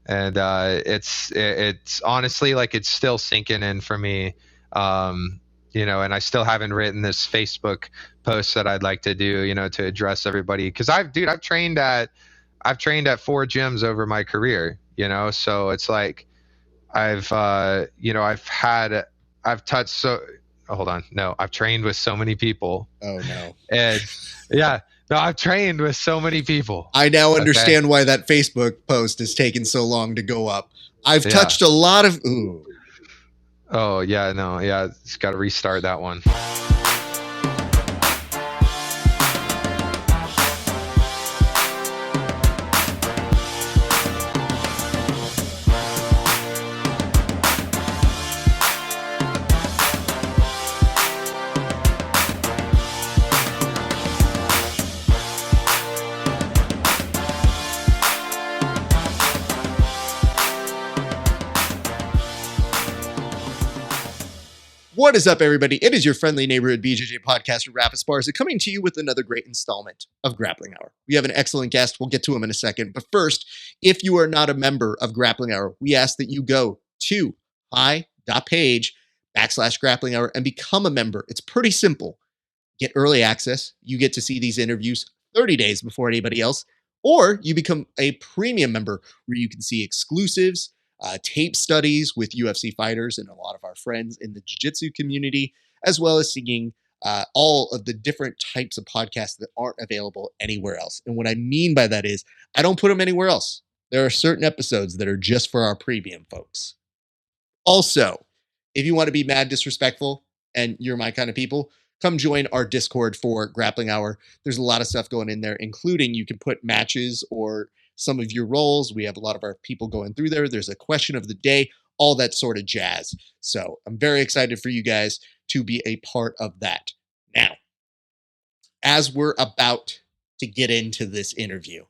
And it's honestly like it's still sinking in for me. And I still haven't written this Facebook post that I'd like to do, to address everybody. Cause I've trained at 4 gyms over my career, so it's like I've touched hold on. No, I've trained with so many people. Oh no. And yeah, no, I've trained with so many people. I now understand why that Facebook post has taken so long to go up. I've Yeah. touched a lot of, ooh. Oh yeah, no, yeah, it's got to restart that one. What is up, everybody? It is your friendly neighborhood BJJ podcaster, Rapid Sparsa, coming to you with another great installment of Grappling Hour. We have an excellent guest. We'll get to him in a second. But first, if you are not a member of Grappling Hour, we ask that you go to HY.PAGE /Grappling Hour and become a member. It's pretty simple. Get early access. You get to see these interviews 30 days before anybody else. Or you become a premium member where you can see exclusives, tape studies with UFC fighters and a lot of our friends in the Jiu-Jitsu community, as well as seeing all of the different types of podcasts that aren't available anywhere else. And what I mean by that is I don't put them anywhere else. There are certain episodes that are just for our premium folks. Also, if you want to be mad disrespectful and you're my kind of people, come join our Discord for Grappling Hour. There's a lot of stuff going in there, including you can put matches or some of your roles. We have a lot of our people going through there. There's a question of the day, all that sort of jazz. So I'm very excited for you guys to be a part of that. Now, as we're about to get into this interview,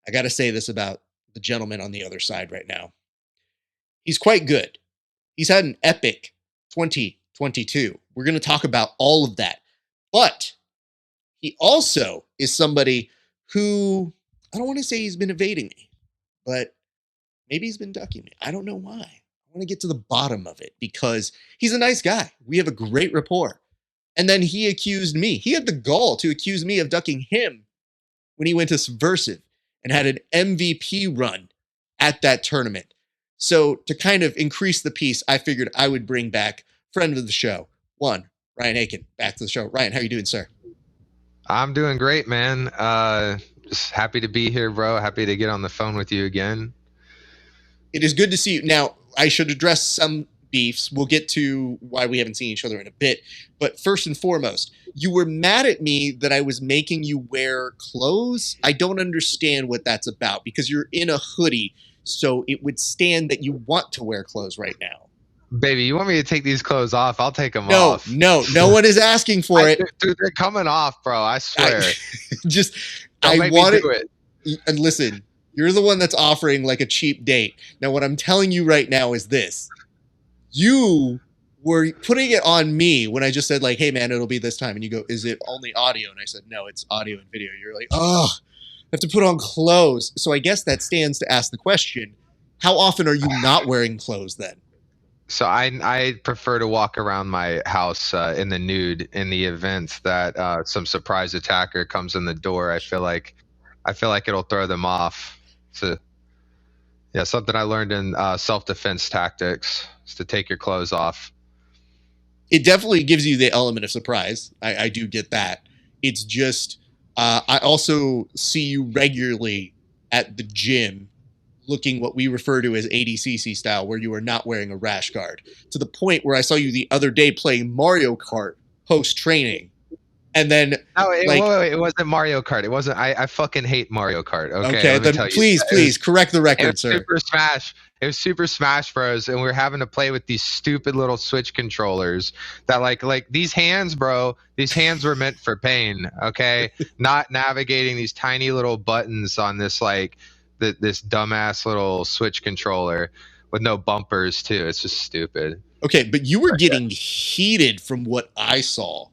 I got to say this about the gentleman on the other side right now. He's quite good. He's had an epic 2022. We're going to talk about all of that. But he also is somebody who, I don't want to say he's been evading me, but maybe he's been ducking me. I don't know why. I want to get to the bottom of it because he's a nice guy. We have a great rapport. And then he accused me. He had the gall to accuse me of ducking him when he went to Subversive and had an MVP run at that tournament. So to kind of increase the peace, I figured I would bring back friend of the show, Ryan Aitken, back to the show. Ryan, how are you doing, sir? I'm doing great, man. Just happy to be here, bro. Happy to get on the phone with you again. It is good to see you. Now, I should address some beefs. We'll get to why we haven't seen each other in a bit. But first and foremost, you were mad at me that I was making you wear clothes. I don't understand what that's about because you're in a hoodie, so it would stand that you want to wear clothes right now. Baby, you want me to take these clothes off? I'll take them off. No one is asking for it. Dude, they're coming off, bro. I swear. I want it. And listen, you're the one that's offering like a cheap date. Now, what I'm telling you right now is this. You were putting it on me when I just said like, hey man, it'll be this time. And you go, is it only audio? And I said, no, it's audio and video. You're like, oh, I have to put on clothes. So I guess that stands to ask the question, how often are you not wearing clothes then? So I prefer to walk around my house in the nude in the event that some surprise attacker comes in the door. I feel like it'll throw them off. So yeah, something I learned in self-defense tactics is to take your clothes off. It definitely gives you the element of surprise. I do get that. It's just I also see you regularly at the gym looking what we refer to as ADCC style, where you are not wearing a rash guard, to the point where I saw you the other day playing Mario Kart post-training. And then it wasn't Mario Kart. It wasn't. I fucking hate Mario Kart. Okay, then please correct the record, sir. Super Smash. It was Super Smash Bros. And we were having to play with these stupid little Switch controllers that like these hands, bro. These hands were meant for pain. Okay, not navigating these tiny little buttons on this this dumbass little Switch controller with no bumpers too. It's just stupid. Okay, but you were getting heated from what I saw.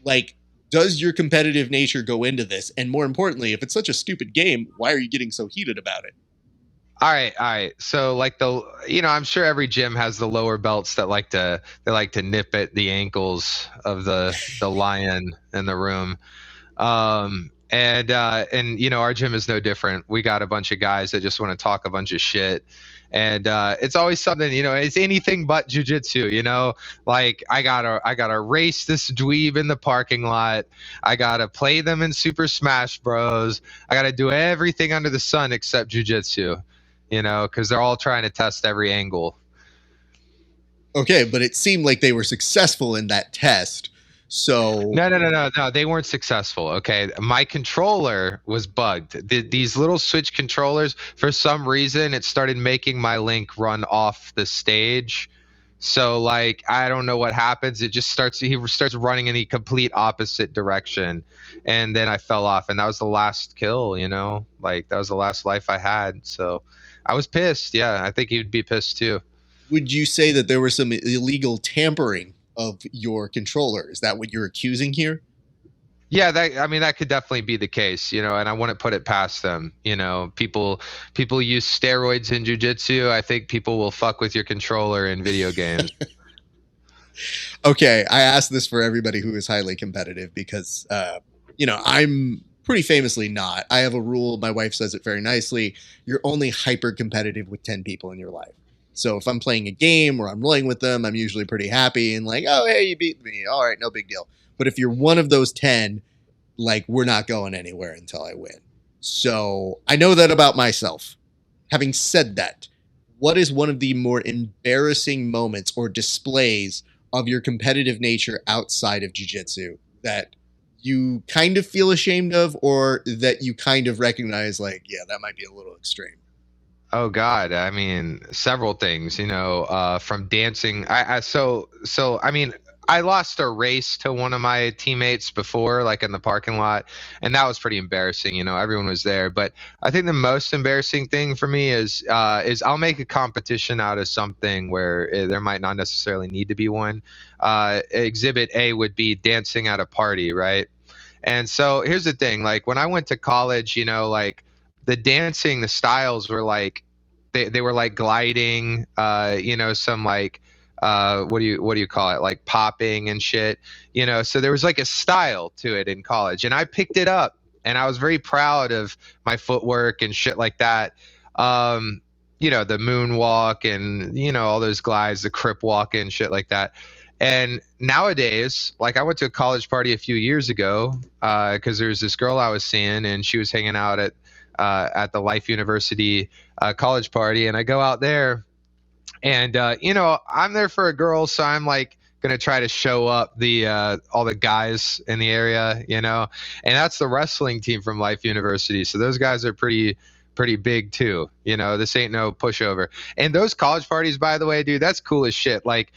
Like, does your competitive nature go into this? And more importantly, if it's such a stupid game, why are you getting so heated about it? All right. So like I'm sure every gym has the lower belts that they like to nip at the ankles of the lion in the room. And our gym is no different. We got a bunch of guys that just want to talk a bunch of shit. And it's always something, it's anything but jujitsu, like I gotta race this dweeb in the parking lot. I gotta play them in Super Smash Bros. I gotta do everything under the sun except jujitsu, because they're all trying to test every angle. Okay, but it seemed like they were successful in that test. So No. They weren't successful. Okay, my controller was bugged. These little Switch controllers, for some reason, it started making my Link run off the stage. So like, I don't know what happens. It just he starts running in the complete opposite direction, and then I fell off, and that was the last kill. Like that was the last life I had. So I was pissed. Yeah, I think he'd be pissed too. would you say that there was some illegal tampering of your controller? Is that what you're accusing here? Yeah, that could definitely be the case, and I wouldn't put it past them. People use steroids in jiu-jitsu. I think people will fuck with your controller in video games. Okay, I ask this for everybody who is highly competitive because I'm pretty famously not. I have a rule, my wife says it very nicely. You're only hyper competitive with 10 people in your life. So if I'm playing a game or I'm rolling with them, I'm usually pretty happy and like, oh, hey, you beat me. All right, no big deal. But if you're one of those 10, like, we're not going anywhere until I win. So I know that about myself. Having said that, what is one of the more embarrassing moments or displays of your competitive nature outside of jiu-jitsu that you kind of feel ashamed of, or that you kind of recognize like, yeah, that might be a little extreme? Oh God, I mean, several things, from dancing. I mean, I lost a race to one of my teammates before, like in the parking lot, and that was pretty embarrassing. Everyone was there. But I think the most embarrassing thing for me is I'll make a competition out of something where there might not necessarily need to be one. Exhibit A would be dancing at a party, right? And so here's the thing, like when I went to college, like the dancing, the styles were like they were like gliding, some like what do you call it? Like popping and shit. So there was like a style to it in college. And I picked it up and I was very proud of my footwork and shit like that. The moonwalk and all those glides, the crip walk and shit like that. And nowadays, like I went to a college party a few years ago because there was this girl I was seeing, and she was hanging out at the Life University college party, and I go out there, and I'm there for a girl, so I'm like gonna try to show up the all the guys in the area, and that's the wrestling team from Life University, so those guys are pretty big too. This ain't no pushover. And those college parties, by the way, dude, that's cool as shit. Like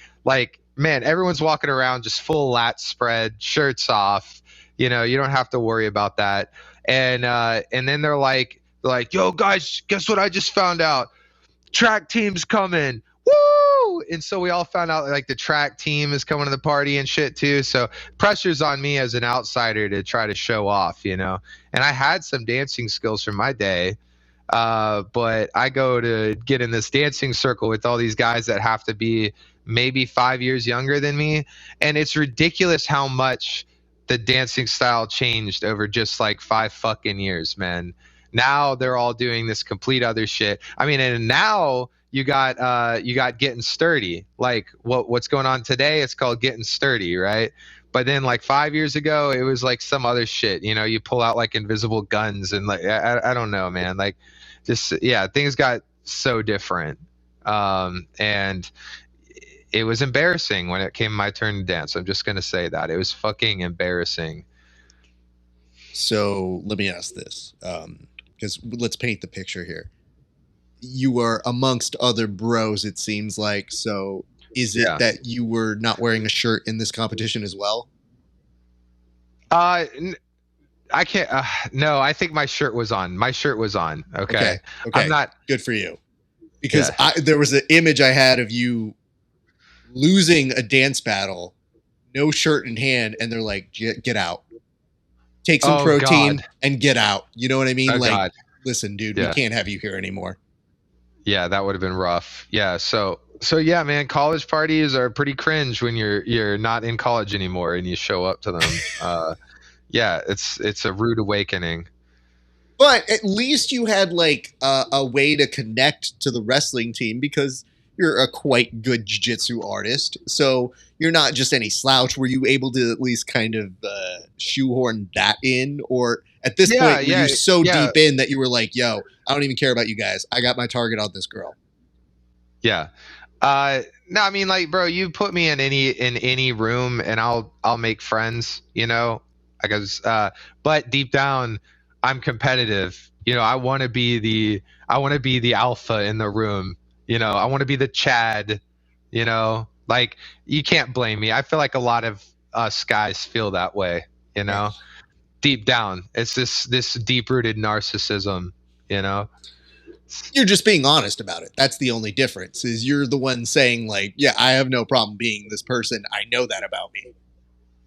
man, everyone's walking around just full lat spread, shirts off. You don't have to worry about that. And then they're like, yo guys, guess what I just found out? Track team's coming. Woo! And so we all found out like the track team is coming to the party and shit too. So pressure's on me as an outsider to try to show off, And I had some dancing skills from my day. But I go to get in this dancing circle with all these guys that have to be maybe 5 years younger than me. And it's ridiculous how much the dancing style changed over just like 5 fucking years, man. Now they're all doing this complete other shit. I mean, and now you got getting sturdy. Like what's going on today? It's called getting sturdy, right? But then like 5 years ago, it was like some other shit. You pull out like invisible guns and like I don't know, man. Like just yeah, things got so different. And it was embarrassing when it came my turn to dance. I'm just gonna say that it was fucking embarrassing. So let me ask this, because let's paint the picture here. You are amongst other bros, it seems like. So is it that you were not wearing a shirt in this competition as well? I can't. No, I think my shirt was on. My shirt was on. Okay. I'm not. Good for you. Because there was an image I had of you losing a dance battle, no shirt in hand, and they're like, get out. Take some protein and get out. You know what I mean? Listen, dude, we can't have you here anymore. Yeah, that would have been rough. Yeah, so yeah, man, college parties are pretty cringe when you're not in college anymore and you show up to them. Yeah, it's a rude awakening. But at least you had like a way to connect to the wrestling team because you're a quite good jiu-jitsu artist. So you're not just any slouch. Were you able to at least kind of shoehorn that in? Or at this Yeah, point, were you yeah, so yeah, deep in that you were like, yo, I don't even care about you guys. I got my target on this girl. yeah. No, I mean, like, bro, you put me in any room and I'll make friends, you know. I guess, but deep down, I'm competitive. You know, I want to be the alpha in the room. You know, I want to be the Chad. You know, like you can't blame me. I feel like a lot of us guys feel that way. You Yeah. know, deep down, it's this deep rooted narcissism. You know. You're just being honest about it. That's the only difference. Is you're the one saying like, yeah, I have no problem being this person. I know that about me.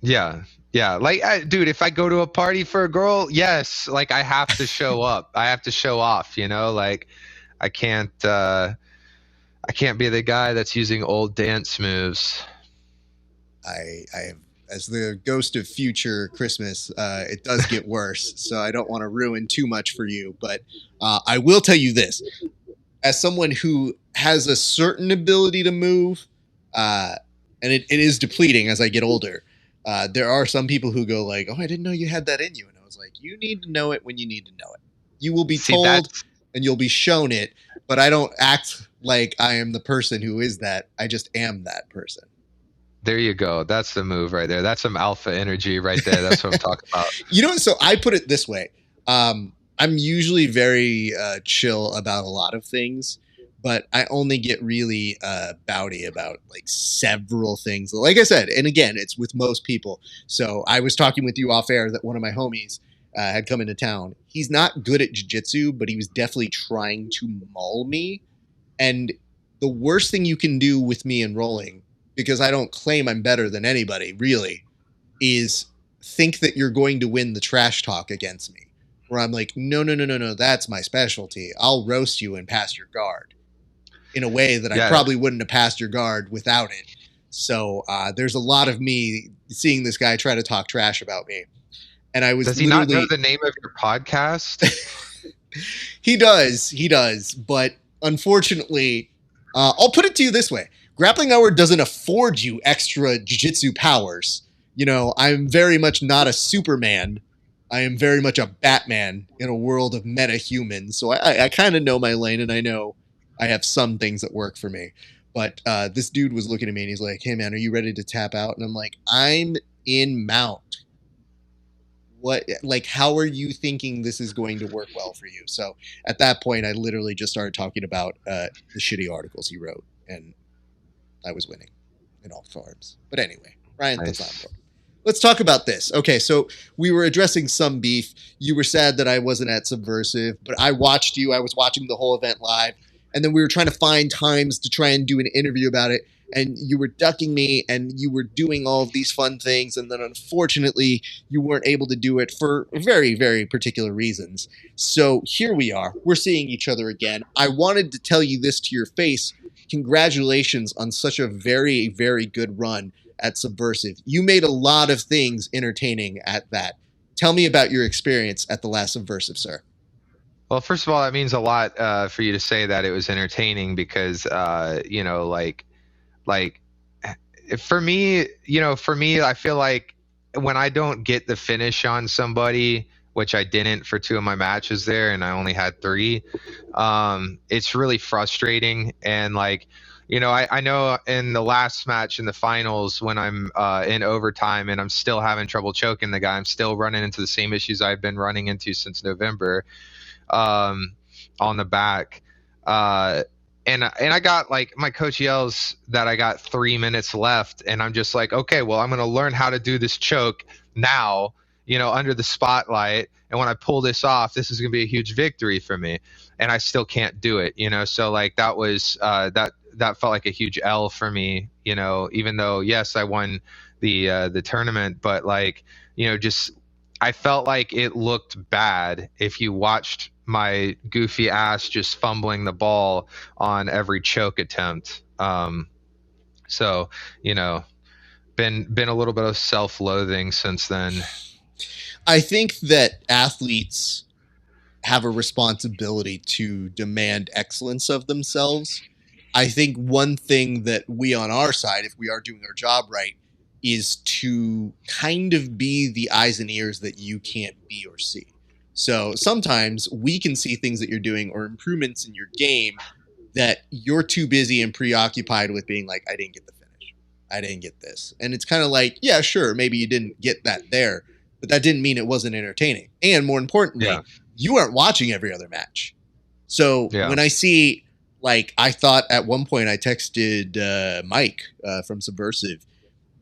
Yeah. Yeah. Like, dude, if I go to a party for a girl, yes, like I have to show up. I have to show off, you know, like I can't, I can't be the guy that's using old dance moves. I have, as the ghost of future Christmas, it does get worse. So I don't want to ruin too much for you, but I will tell you this: as someone who has a certain ability to move, and it is depleting as I get older. There are some people who go like, "Oh, I didn't know you had that in you," and I was like, "You need to know it when you need to know it. You will be See, told, that's, and you'll be shown it." But I don't act like I am the person who is that. I just am that person. there you go. That's the move right there. That's some alpha energy right there. That's what I'm talking about. You know, so I put it this way. I'm usually very chill about a lot of things, but I only get really bouty about like several things. Like I said, and again, it's with most people. So I was talking with you off air that one of my homies had come into town. He's not good at jiu-jitsu, but he was definitely trying to maul me. And the worst thing you can do with me in rolling, because I don't claim I'm better than anybody, really, is think that you're going to win the trash talk against me. Where I'm like, no, no, no, no, no, that's my specialty. I'll roast you and pass your guard in a way that I Yeah. probably wouldn't have passed your guard without it. So there's a lot of me seeing this guy try to talk trash about me. And I was Does he not know literally, the name of your podcast? he does. But unfortunately, I'll put it to you this way: Grappling Hour doesn't afford you extra jiu-jitsu powers. You know, I'm very much not a Superman. I am very much a Batman in a world of meta humans. So I kind of know my lane, and I know I have some things that work for me. But this dude was looking at me and he's like, "Hey man, are you ready to tap out?" And I'm like, "I'm in mount. What, like, how are you thinking this is going to work well for you?" So at that point, I literally just started talking about the shitty articles he wrote, and I was winning in all forms. But anyway, Ryan, that's not Nice. important. Let's talk about this. Okay, so we were addressing some beef. You were sad that I wasn't at Subversive, but I watched you. I was watching the whole event live, and then we were trying to find times to try and do an interview about it. And you were ducking me, and you were doing all of these fun things, and then unfortunately, you weren't able to do it for very, very particular reasons. So here we are. We're seeing each other again. I wanted to tell you this to your face. Congratulations on such a very, very good run at Subversive. You made a lot of things entertaining at that. Tell me about your experience at the last Subversive, sir. Well, first of all, that means a lot for you to say that it was entertaining because, you know, like for me, I feel like when I don't get the finish on somebody, which I didn't for two of my matches there, and I only had three, it's really frustrating. And like, I know in the last match in the finals when I'm in overtime and I'm still having trouble choking the guy, I'm still running into the same issues I've been running into since November, um, on the back. And I got, like, my coach yells that I got 3 minutes left, and I'm just like, okay, well, I'm gonna learn how to do this choke now, under the spotlight, and when I pull this off, this is gonna be a huge victory for me, and I still can't do it, so like that was that felt like a huge L for me, even though yes, I won the tournament, but like, just I felt like it looked bad if you watched my goofy ass just fumbling the ball on every choke attempt. So, you know, been a little bit of self-loathing since then. I think that athletes have a responsibility to demand excellence of themselves. I think one thing that we on our side, if we are doing our job right, is to kind of be the eyes and ears that you can't be or see. So sometimes we can see things that you're doing or improvements in your game that you're too busy and preoccupied with being like, I didn't get the finish. I didn't get this. And it's kind of like, yeah, sure, maybe you didn't get that there, but that didn't mean it wasn't entertaining. And more importantly, Yeah. you aren't watching every other match. So Yeah. when I see, like, I thought at one point I texted Mike from Subversive,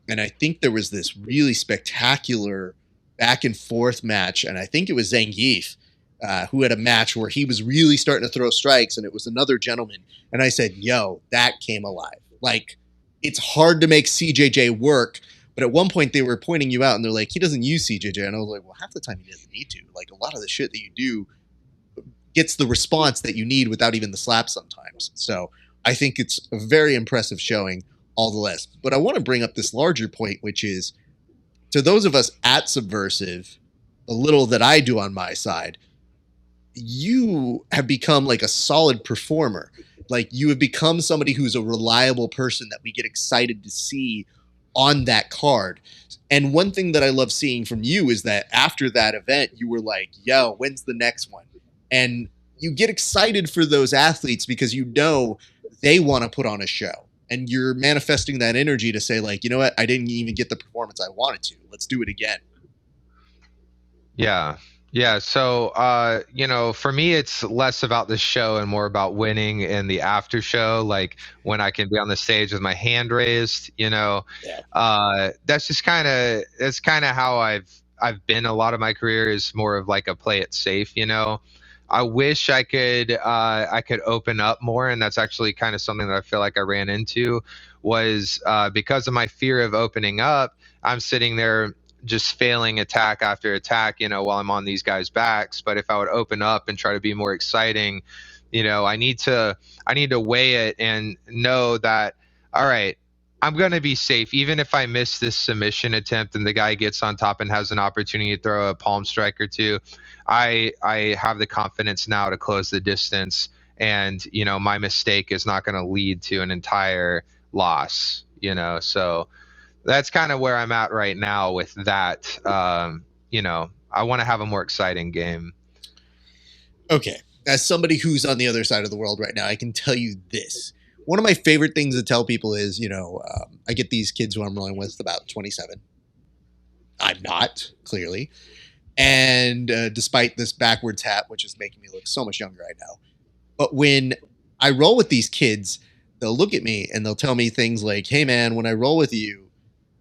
and I think there was this really spectacular back and forth match, and I think it was Zangief who had a match where he was really starting to throw strikes, and it was another gentleman. And I said, yo, that came alive. Like, it's hard to make CJJ work, but at one point they were pointing you out, and they're like, he doesn't use CJJ. And I was like, well, half the time he doesn't need to. Like, a lot of the shit that you do gets the response that you need without even the slap sometimes. So I think it's a very impressive showing, all the less. But I want to bring up this larger point, which is, to those of us at Subversive, the little that I do on my side, you have become like a solid performer. Like, you have become somebody who's a reliable person that we get excited to see on that card. And one thing that I love seeing from you is that after that event, you were like, yo, when's the next one? And you get excited for those athletes because you know they want to put on a show. And you're manifesting that energy to say, like, you know what? I didn't even get the performance I wanted to. Let's do it again. Yeah. Yeah. So, for me, it's less about the show and more about winning in the after show. Like when I can be on the stage with my hand raised, that's just that's kind of how I've been a lot of my career, is more of like a play it safe, I wish I could open up more, and that's actually kind of something that I feel like I ran into was because of my fear of opening up. I'm sitting there just failing attack after attack, while I'm on these guys' backs. But if I would open up and try to be more exciting, I need to weigh it and know that, all right, I'm going to be safe. Even if I miss this submission attempt and the guy gets on top and has an opportunity to throw a palm strike or two, I have the confidence now to close the distance. And, my mistake is not going to lead to an entire loss, so that's kind of where I'm at right now with that. I want to have a more exciting game. Okay. As somebody who's on the other side of the world right now, I can tell you this. One of my favorite things to tell people is, I get these kids who I'm rolling with about 27. I'm not, clearly. And despite this backwards hat, which is making me look so much younger right now. But when I roll with these kids, they'll look at me and they'll tell me things like, hey, man, when I roll with you,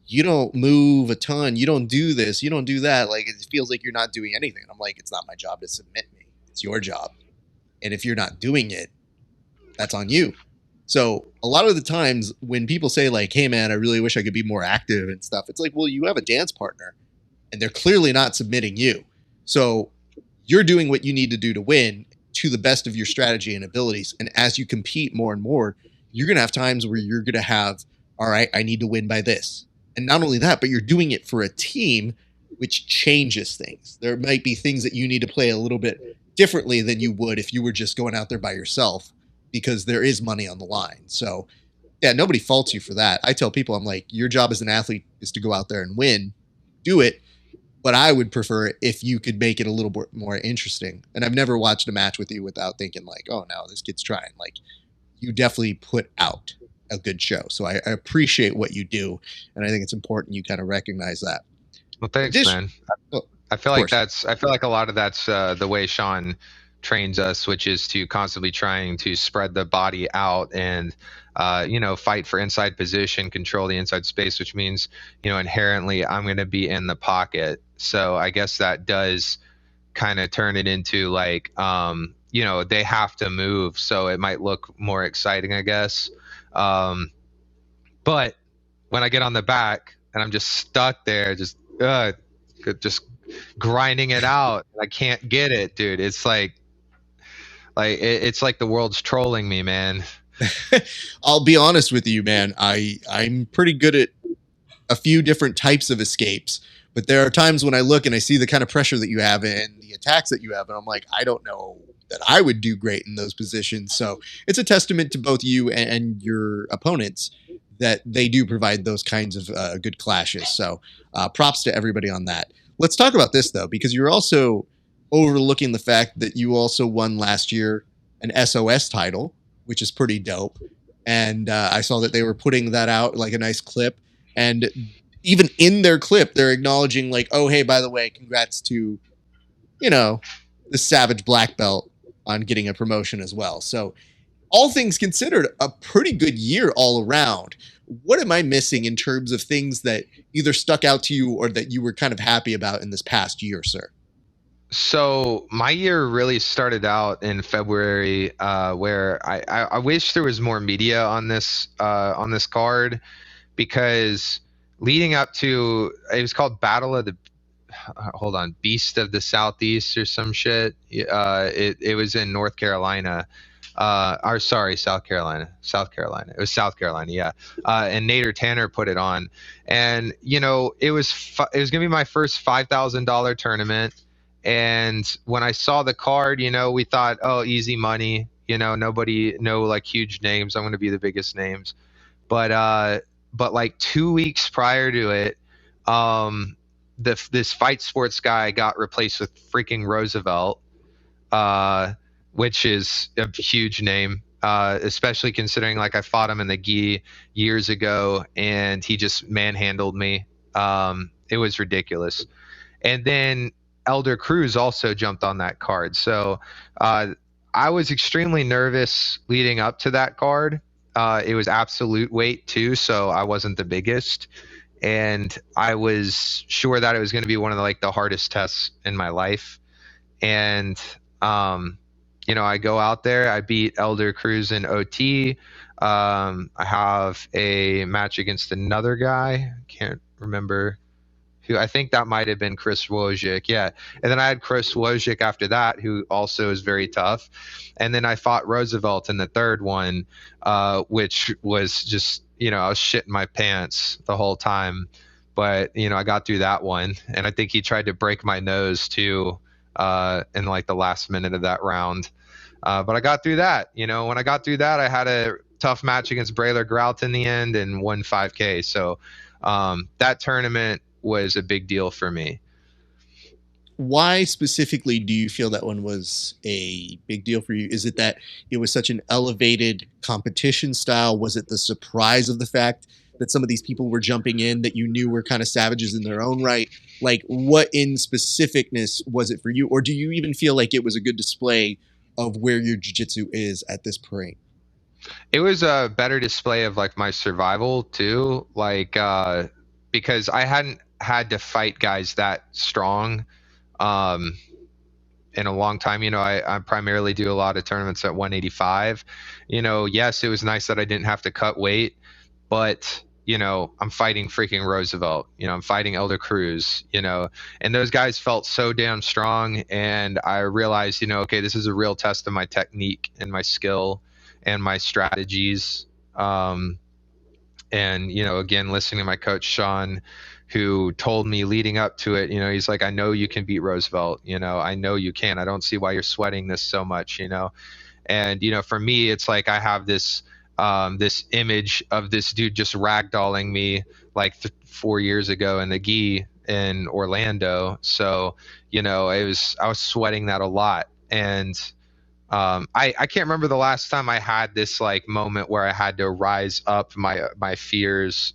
you don't move a ton. You don't do this. You don't do that. Like, it feels like you're not doing anything. And I'm like, it's not my job to submit me. It's your job. And if you're not doing it, that's on you. So a lot of the times when people say like, hey, man, I really wish I could be more active and stuff, it's like, well, you have a dance partner and they're clearly not submitting you. So you're doing what you need to do to win to the best of your strategy and abilities. And as you compete more and more, you're going to have times where you're going to have, all right, I need to win by this. And not only that, but you're doing it for a team, which changes things. There might be things that you need to play a little bit differently than you would if you were just going out there by yourself, because there is money on the line. So, yeah, nobody faults you for that. I tell people, I'm like, your job as an athlete is to go out there and win. Do it. But I would prefer if you could make it a little bit more interesting. And I've never watched a match with you without thinking like, oh, no, this kid's trying. Like, you definitely put out a good show. So I appreciate what you do, and I think it's important you kind of recognize that. Well, thanks, man. I feel like a lot of that's the way Sean trains us, which is to constantly trying to spread the body out and fight for inside position, control the inside space, which means inherently I'm going to be in the pocket. So I guess that does kind of turn it into like they have to move, so it might look more exciting, I guess. But when I get on the back and I'm just stuck there, just grinding it out. I can't get it, dude. It's it's like the world's trolling me, man. I'll be honest with you, man. I'm pretty good at a few different types of escapes, but there are times when I look and I see the kind of pressure that you have and the attacks that you have, and I'm like, I don't know that I would do great in those positions. So it's a testament to both you and your opponents that they do provide those kinds of good clashes. So props to everybody on that. Let's talk about this, though, because you're also overlooking the fact that you also won last year an SOS title, which is pretty dope. And I saw that they were putting that out like a nice clip. And even in their clip, they're acknowledging like, oh, hey, by the way, congrats to, you know, the Savage Black Belt on getting a promotion as well. So all things considered, a pretty good year all around. What am I missing in terms of things that either stuck out to you or that you were kind of happy about in this past year, sir? So my year really started out in February, where I wish there was more media on this card, because leading up to, it was called Battle of the hold on, Beast of the Southeast or some shit. It was in North Carolina. Or sorry, South Carolina. It was South Carolina, yeah. And Nader Tanner put it on, and it was gonna be my first $5,000 tournament. And when I saw the card, we thought, oh, easy money. Nobody, no like huge names. I'm gonna be the biggest names. But like 2 weeks prior to it, this fight sports guy got replaced with freaking Roosevelt, which is a huge name, especially considering like I fought him in the gi years ago and he just manhandled me. It was ridiculous. And then Elder Cruz also jumped on that card. So I was extremely nervous leading up to that card. It was absolute weight too, so I wasn't the biggest. And I was sure that it was going to be one of the hardest tests in my life. And I go out there, I beat Elder Cruz in OT. I have a match against another guy, can't remember who. I think that might have been Chris Wojcik, yeah. And then I had Chris Wojcik after that, who also is very tough. And then I fought Roosevelt in the third one, which was just, I was shitting my pants the whole time. But, I got through that one. And I think he tried to break my nose too, in like the last minute of that round. But I got through that. When I got through that, I had a tough match against Braylor Grout in the end and won 5K. So that tournament was a big deal for me. Why specifically do you feel that one was a big deal for you? Is it that it was such an elevated competition style? Was it the surprise of the fact that some of these people were jumping in that you knew were kind of savages in their own right? Like, what in specificness was it for you? Or do you even feel like it was a good display of where your jiu-jitsu is at this point? It was a better display of like my survival too, because I hadn't had to fight guys that strong in a long time. I primarily do a lot of tournaments at 185. Yes, it was nice that I didn't have to cut weight, but I'm fighting freaking Roosevelt, I'm fighting Elder Cruz, and those guys felt so damn strong. And I realized, okay, this is a real test of my technique and my skill and my strategies. And, again, listening to my coach, Sean, who told me leading up to it, he's like, I know you can beat Roosevelt, I know you can. I don't see why you're sweating this so much, and, for me, it's like, I have this image of this dude just ragdolling me like 4 years ago in the gi in Orlando. So, I was sweating that a lot. And I can't remember the last time I had this like moment where I had to rise up my fears.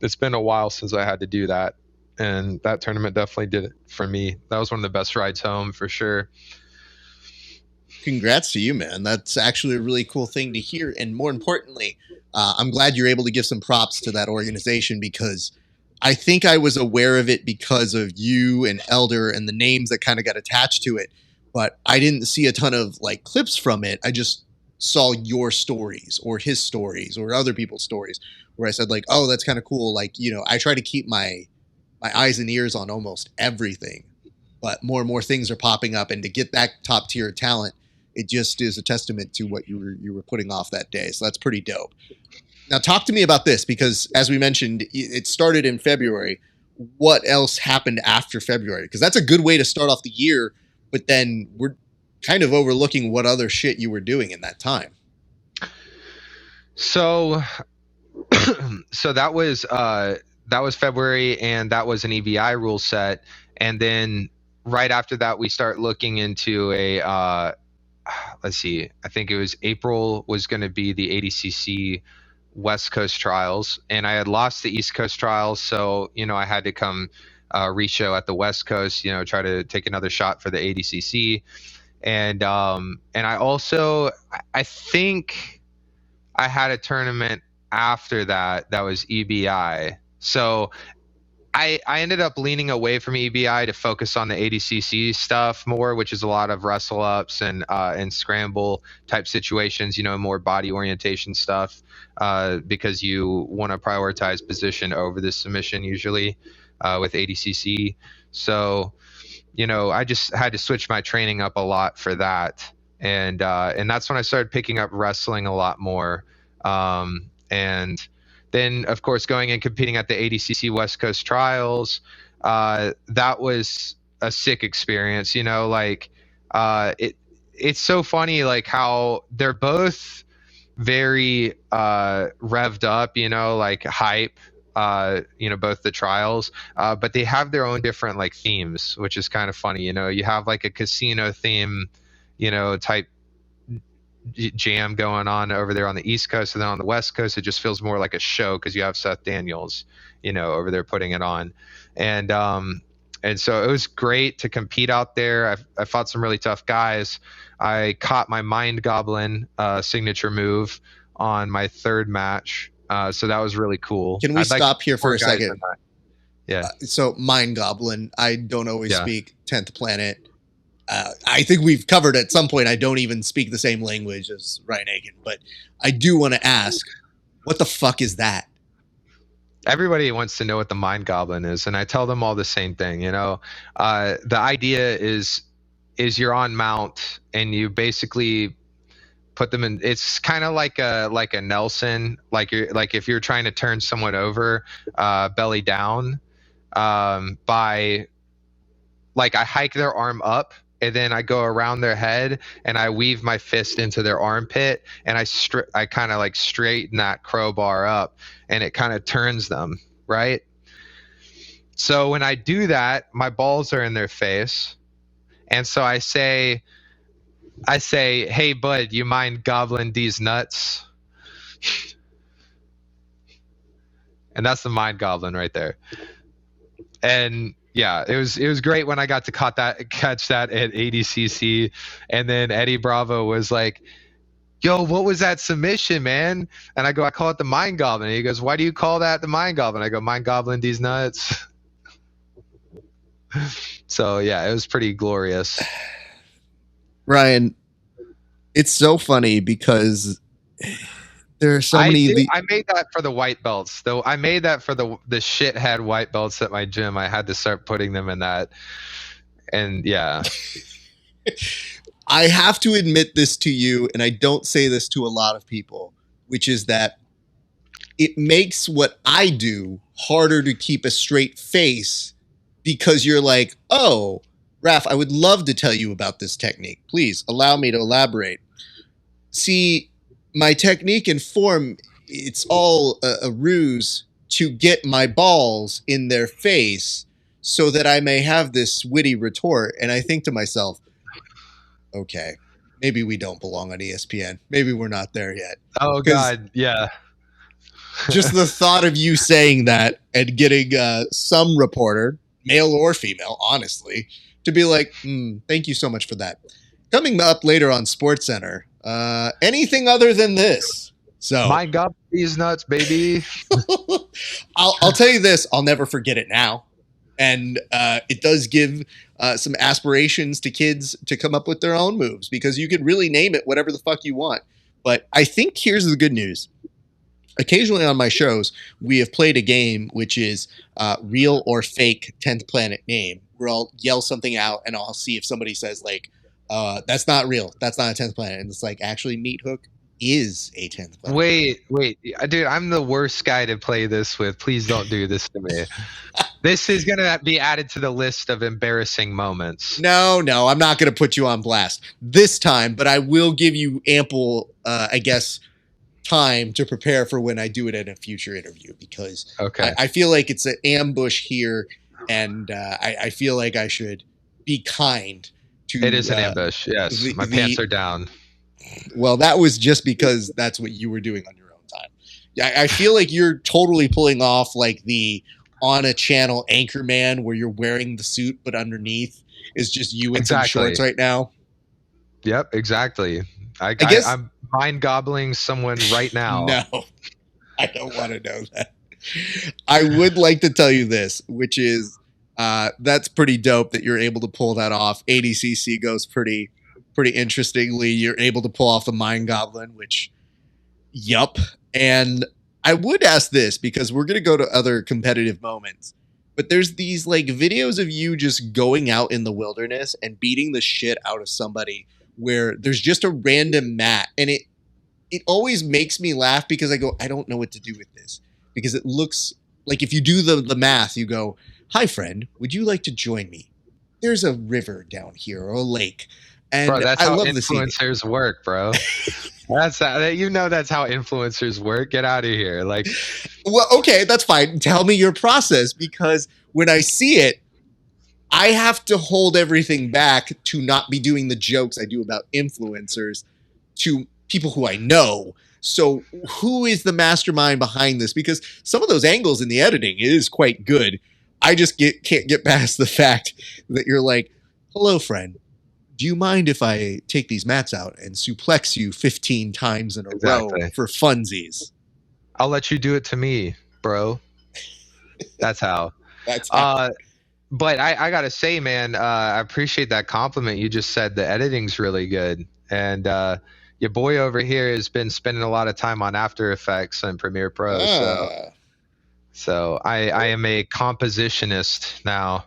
It's been a while since I had to do that, and that tournament definitely did it for me. That was one of the best rides home for sure. Congrats to you, man. That's actually a really cool thing to hear. And more importantly, I'm glad you're able to give some props to that organization, because I think I was aware of it because of you and Elder and the names that kind of got attached to it. But I didn't see a ton of like clips from it. I just saw your stories or his stories or other people's stories where I said like, oh, that's kind of cool. Like, I try to keep my my eyes and ears on almost everything, but more and more things are popping up, and to get that top tier talent, it just is a testament to what you were putting off that day. So that's pretty dope. Now talk to me about this, because as we mentioned, it started in February. What else happened after February? Because that's a good way to start off the year, but then we're kind of overlooking what other shit you were doing in that time. So that was February, and that was an EBI rule set. And then right after that, we start looking into a, let's see, I think it was April was going to be the ADCC West Coast trials, and I had lost the East Coast trials. So, I had to come re-show at the West Coast, try to take another shot for the ADCC. And I also, I think I had a tournament after that was EBI. So I ended up leaning away from EBI to focus on the ADCC stuff more, which is a lot of wrestle ups and scramble type situations, more body orientation stuff, because you want to prioritize position over the submission usually with ADCC. So, I just had to switch my training up a lot for that. And that's when I started picking up wrestling a lot more. And then, of course, going and competing at the ADCC West Coast trials, that was a sick experience. It's so funny, like how they're both very revved up, like hype, both the trials, but they have their own different like themes, which is kind of funny. You have like a casino theme, type jam going on over there on the East Coast, and then on the West Coast it just feels more like a show because you have Seth Daniels over there putting it on. And so it was great to compete out there. I fought some really tough guys. I caught my Mind Goblin signature move on my third match, so that was really cool. Can we stop here for a second? Yeah. So Mind Goblin, I don't always speak 10th Planet. I think we've covered at some point, I don't even speak the same language as Ryan Aitken, but I do want to ask, what the fuck is that? Everybody wants to know what the Mind Goblin is, and I tell them all the same thing. The idea is you're on mount, and you basically put them in. It's kind of like a Nelson, like if you're trying to turn someone over, belly down, by like I hike their arm up, and then I go around their head and I weave my fist into their armpit, and I kind of like straighten that crowbar up, and it kind of turns them, right? So when I do that, my balls are in their face. And so I say, hey bud, you mind gobbling these nuts? And that's the Mind Goblin right there. And yeah, it was great when I got to catch that at ADCC, and then Eddie Bravo was like, "Yo, what was that submission, man?" And I call it the Mind Goblin. And he goes, "Why do you call that the Mind Goblin?" I go, "Mind Goblin these nuts." So yeah, it was pretty glorious. Ryan, it's so funny because there are so many. I made that for the white belts, though. I made that for the shithead white belts at my gym. I had to start putting them in that. And yeah. I have to admit this to you, and I don't say this to a lot of people, which is that it makes what I do harder to keep a straight face, because you're like, "Oh, Raph, I would love to tell you about this technique. Please allow me to elaborate." See, my technique and form, it's all a ruse to get my balls in their face so that I may have this witty retort. And I think to myself, okay, maybe we don't belong on ESPN. Maybe we're not there yet. Oh, God, yeah. Just the thought of you saying that and getting some reporter, male or female, honestly, to be like, thank you so much for that. Coming up later on SportsCenter, anything other than this. So My God, these nuts, baby. I'll tell you this, I'll never forget it now. And it does give some aspirations to kids to come up with their own moves, because you can really name it whatever the fuck you want. But I think here's the good news. occasionally on my shows, we have played a game which is real or fake 10th planet name, where I'll yell something out and I'll see if somebody says like, that's not real. That's not a 10th planet. And it's like, actually, Meat Hook is a 10th planet. Wait, dude, I'm the worst guy to play this with. Please don't do this to me. This is going to be added to the list of embarrassing moments. No, I'm not going to put you on blast this time, but I will give you ample, I guess, time to prepare for when I do it in a future interview, because I feel like it's an ambush here, and I feel like I should be kind to. It is an ambush. Yes, my pants are down. Well, that was just because that's what you were doing on your own time. I feel like you're totally pulling off like the on a channel anchor man, where you're wearing the suit, but underneath is just you in some shorts right now. Yep, exactly. I guess I'm mind gobbling someone right now. No, I don't want to know that. I would like to tell you this, which is that's pretty dope that you're able to pull that off. ADCC goes pretty interestingly. You're able to pull off the Mind Goblin, which, yup. And I would ask this, because we're going to go to other competitive moments, but there's these like videos of you just going out in the wilderness and beating the shit out of somebody, where there's just a random mat, and it always makes me laugh, because I go, I don't know what to do with this, because it looks like, if you do the math, you go, hi friend, would you like to join me? There's a river down here, or a lake. And bro, that's how influencers work, bro. That's how influencers work. Get out of here. Like, well, okay, that's fine. Tell me your process, because when I see it, I have to hold everything back to not be doing the jokes I do about influencers to people who I know. So who is the mastermind behind this? Because some of those angles in the editing is quite good. I just can't get past the fact that you're like, hello, friend. Do you mind if I take these mats out and suplex you 15 times in a row for funsies? I'll let you do it to me, bro. That's how. That's how. But I gotta say, man, I appreciate that compliment. You just said the editing's really good, and your boy over here has been spending a lot of time on After Effects and Premiere Pro. So I am a compositionist now.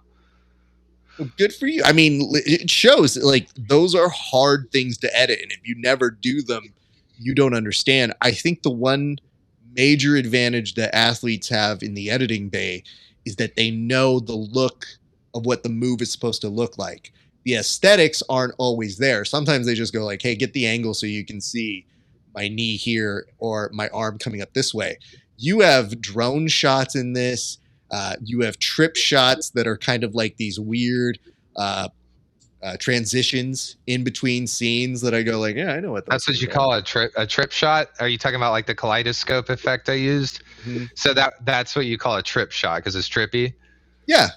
Good for you. I mean, it shows like those are hard things to edit, and if you never do them, you don't understand. I think the one major advantage that athletes have in the editing bay is that they know the look of what the move is supposed to look like. The aesthetics aren't always there. Sometimes they just go like, hey, get the angle so you can see my knee here or my arm coming up this way. You have drone shots in this. You have trip shots that are kind of like these weird transitions in between scenes that I go like, yeah, I know what that's what you call a trip shot. Are you talking about like the kaleidoscope effect I used? Mm-hmm. So that's what you call a trip shot, because it's trippy. Yeah.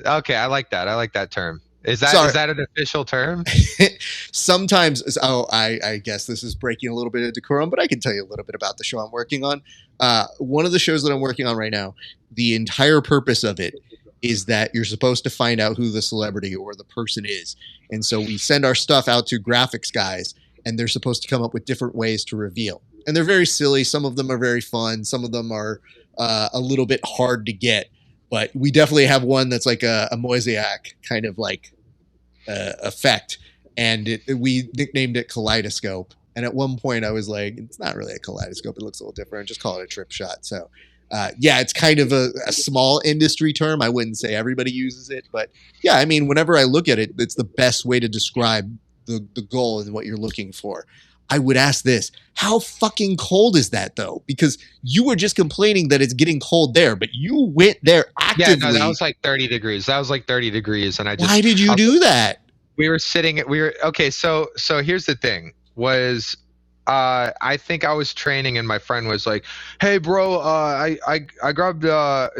Okay, I like that. I like that term. Is that an official term? Sometimes. I guess this is breaking a little bit of decorum, but I can tell you a little bit about the show I'm working on. One of the shows that I'm working on right now, the entire purpose of it is that you're supposed to find out who the celebrity or the person is. And so we send our stuff out to graphics guys, and they're supposed to come up with different ways to reveal. And they're very silly. Some of them are very fun. Some of them are a little bit hard to get. But we definitely have one that's like a mosaic kind of like effect. And we nicknamed it Kaleidoscope. And at one point I was like, it's not really a kaleidoscope. It looks a little different. Just call it a trip shot. So yeah, it's kind of a small industry term. I wouldn't say everybody uses it. But yeah, I mean, whenever I look at it, it's the best way to describe the goal and what you're looking for. I would ask this, how fucking cold is that though? Because you were just complaining that it's getting cold there, but you went there actively. Yeah, no, that was like 30 degrees. And I just... Why did you do that? Okay, so here's the thing was, I think I was training and my friend was like, hey bro, I grabbed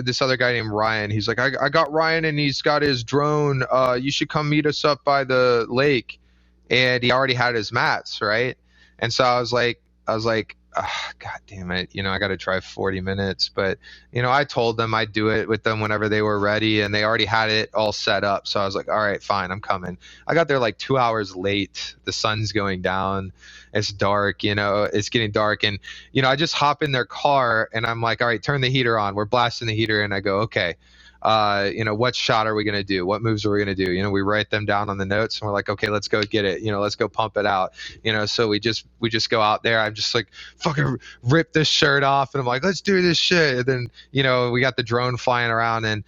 this other guy named Ryan. He's like, I got Ryan and he's got his drone. You should come meet us up by the lake. And he already had his mats, right? And so I was like, God damn it, I got to drive 40 minutes. But, I told them I'd do it with them whenever they were ready, and they already had it all set up. So I was like, all right, fine, I'm coming. I got there like 2 hours late. The sun's going down. It's dark, it's getting dark. And, I just hop in their car and I'm like, all right, turn the heater on. We're blasting the heater. And I go, okay. What shot are we going to do? What moves are we going to do? We write them down on the notes and we're like, okay, let's go get it. Let's go pump it out. So we just go out there. I'm just like, fucking rip this shirt off. And I'm like, let's do this shit. And then, we got the drone flying around and,